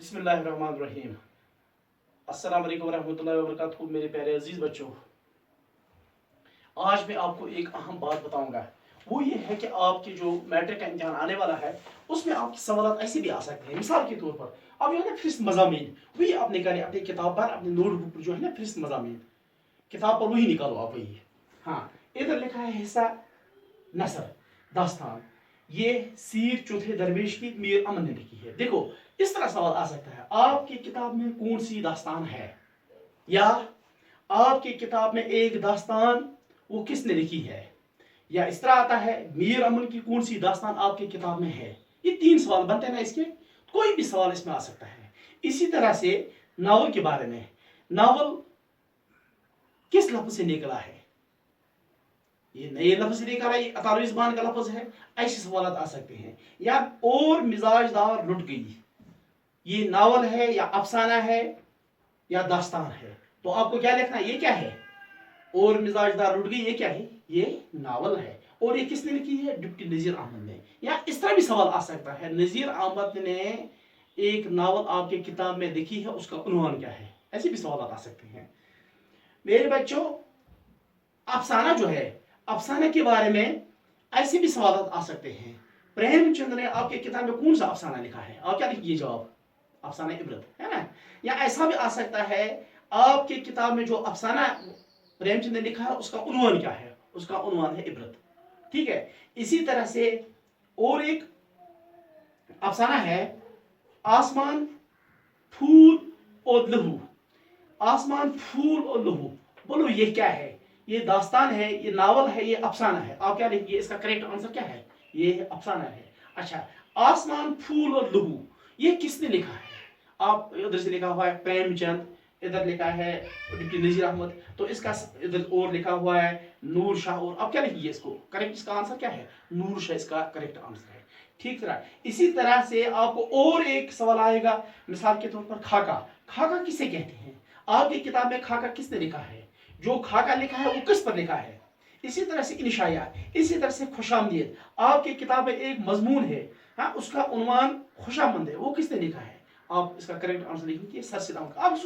बिस्मिल्लाहिर्रहमानिर्रहीम। अस्सलाम वालेकुम रहमतुल्लाहि व बरकातहू। मेरे प्यारे अजीज बच्चों, आज मैं आपको एक अहम बात बताऊंगा। वो ये है कि आपके जो मैट्रिक का इम्तिहान आने वाला है उसमें आपके सवाल ऐसे भी आ सकते हैं। मिसाल के तौर पर अब जो है ना फिस्ट मज़ामीन, वही आप निकालें अपनी किताब पर, अपनी नोटबुक पर जो है ना फिस्ट मज़ामीन, किताब पर वही निकालो आप वही। हाँ, इधर लिखा है हिस्सा नसर दास्तान, ये सीर चौथे दरवेश की मीर अमन ने लिखी है। देखो, इस तरह सवाल आ सकता है, आपकी किताब में कौन सी दास्तान है, या आपकी किताब में एक दास्तान वो किसने लिखी है, या इस तरह आता है मीर अमन की कौन सी दास्तान आपकी किताब में है। ये तीन सवाल बनते हैं ना इसके, कोई भी सवाल इसमें आ सकता है। इसी तरह से नावल के बारे में, नावल किस लफ्ज से निकला है, ये नए लफ्ज से निकाला, ये अतारवी ज़बान का लफ्ज है, ऐसे सवाल आ सकते हैं। या और मिजाजदार लुट गई, ये नावल है या अफसाना है या दास्तान है, तो आपको क्या लिखना है, ये क्या है, और मिजाजदार लुट गई, ये क्या है, ये नावल है। और ये किसने लिखी है, डिप्टी नज़ीर अहमद ने। या इस तरह भी सवाल आ सकता है, नज़ीर अहमद ने एक नावल आपके किताब में लिखी है, उसका उन्वान क्या है। ऐसे भी सवाल आ सकते हैं मेरे बच्चों। अफसाना जो है, अफसाने के बारे में ऐसे भी सवाल आ सकते हैं। प्रेमचंद ने आपके किताब में कौन सा अफसाना लिखा है, आप क्या लिखिए जवाब, अफसाना इबरत है ना। या ऐसा भी आ सकता है, आपके किताब में जो अफसाना प्रेमचंद ने लिखा है उसका उन्वान क्या है, उसका उन्वान है इबरत। ठीक है। इसी तरह से और एक अफसाना है आसमान फूल और लहू, आसमान फूल और लहू, बोलो ये क्या है, ये दास्तान है, ये नावल है, ये अफसाना है, आप क्या लिखिए, इसका करेक्ट आंसर क्या है, ये अफसाना है। अच्छा, आसमान फूल और लहू ये किसने लिखा है, आप इधर से लिखा हुआ है प्रेमचंद, इधर लिखा है डिप्टी नज़ीर अहमद, तो इसका इधर और लिखा हुआ है नूर शाह, और आप क्या लिखिए इसको करेक्ट, इसका आंसर क्या है, नूर शाह इसका करेक्ट आंसर है। ठीक तरह इसी तरह से आपको और एक सवाल आएगा, मिसाल के तौर पर खाका, खाका किसे कहते हैं, आपकी किताब में खाका किसने लिखा है, जो खाका लिखा है वो किस पर लिखा है। इसी तरह से इंशाया, इसी तरह से खुशामदीद, आपकी किताब में एक मजमून है, हाँ, उसका उन्वान खुशामंद है, वो किसने लिखा है। आप इसका करेक्ट आंसर लिखेंगे सर से नाम, आप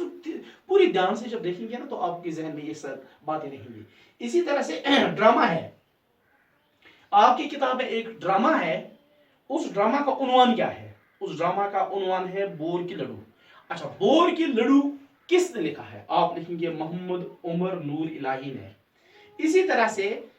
पूरी ध्यान से जब देखेंगे ना तो आपके जहन में ये सब बातें रहेंगी। इसी तरह से ड्रामा है, आपकी किताब में एक ड्रामा है, उस ड्रामा का उन्वान क्या है, उस ड्रामा का उन्वान है बोर की लड़ू। अच्छा, बोर की लड़ू किसने लिखा है, आप लिखेंगे मोहम्मद उमर नूर इलाही ने। इसी तरह से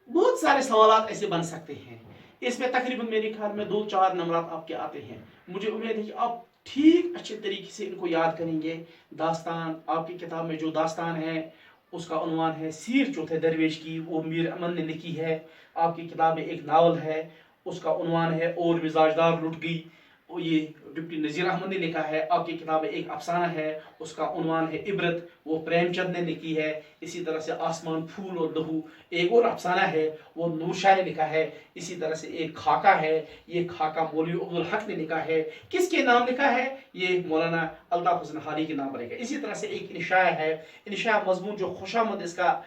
बहुत सारे सवाल ऐसे बन सकते हैं, इसमें तकरीबन मेरे ख्याल में 2-4 नंबरात आपके आते हैं। मुझे उम्मीद है कि आप ठीक अच्छे तरीके से इनको याद करेंगे। दास्तान, आपकी किताब में जो दास्तान है उसका उन्वान है सीर चौथे दरवेश की, वो मीर अमन ने लिखी है। आपकी किताब में एक नावल है, उसका उन्वान है और मिजाजदार लुट गई, ये डिप्टी नज़ीर अहमद ने लिखा है। आपकी किताब में एक अफसाना है, उसका उन्वान है इबरत, वो प्रेमचंद ने लिखी है। इसी तरह से आसमान फूल और लहू एक और अफसाना है, वो नूर शाह ने लिखा है। इसी तरह से एक खाका है, ये खाका मौलवी अब्दुल हक ने लिखा है। किसके नाम लिखा है, ये मौलाना अल्ताफ हुसैन हाली के नाम पर लिखा है। इसी तरह से एक इंशाया है, इंशाया मजमून जो खुशामद, इसका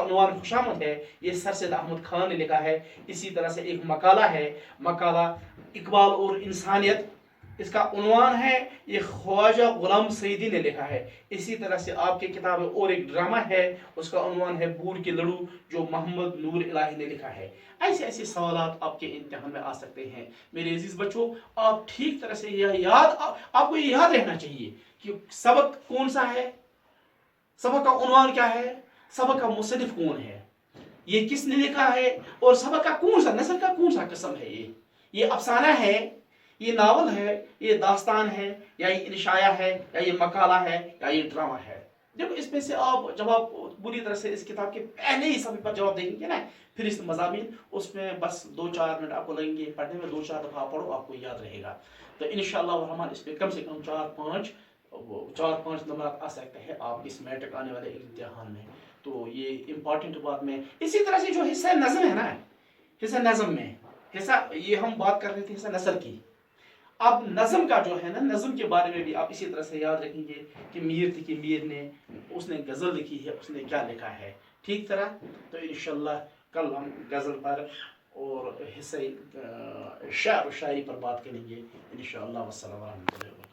उन्वान खुशामद है, ये सर सैयद अहमद खान ने लिखा है। इसी तरह से एक मकाला है, मकाला इकबाल और इंसानियत, इसका उन्वान है ये ख्वाजा गुलाम सईदी ने लिखा है। इसी तरह से आपके किताब में और एक ड्रामा है, उसका उन्वान है बूर की लड़ू, जो मोहम्मद नूर इलाही ने लिखा है। ऐसे ऐसे सवाल आपके इम्तिहान में आ सकते हैं मेरे अजीज बच्चों। आप ठीक तरह से यह आपको ये याद रहना चाहिए कि सबक कौन सा है, सबक का उन्वान क्या है, सबक का मुसन्निफ कौन है, ये किसने लिखा है, और सबक का कौन सा नस्ल का कौन सा किस्म है, ये अफसाना है, ये नावल है, ये दास्तान है, या ये इंशाया है, या ये मकाला है, या ये ड्रामा है। देखो, इसमें से आप जब आप पूरी तरह से इस किताब के पहले ही सभी पर जवाब देंगे ना, फिर इस मज़ामीन उसमें बस 2-4 मिनट आपको लगेंगे पढ़ने में, 2-4 दफ़ा पढ़ो आपको याद रहेगा। तो इंशाअल्लाह रहमान इस पर कम से कम 4-5 नंबर आ सकते हैं आप इस मैट्रिक आने वाले इम्तिहान में। तो ये इम्पॉर्टेंट बात में, इसी तरह से जो हिस्सा नज़म है ना, हिस्सा नज़म में, हिस्सा ये हम बात कर रहे थे हिस्सा नसर की, अब नज़म का जो है ना, नज़म के बारे में भी आप इसी तरह से याद रखेंगे कि मीर ने उसने गज़ल लिखी है, उसने क्या लिखा है। ठीक तरह तो इंशाअल्लाह कल हम गज़ल पर اور حصے شعر و شاعری پر بات کریں گے انشاءاللہ۔ والسلام ورحمۃ اللہ وبرکاتہ۔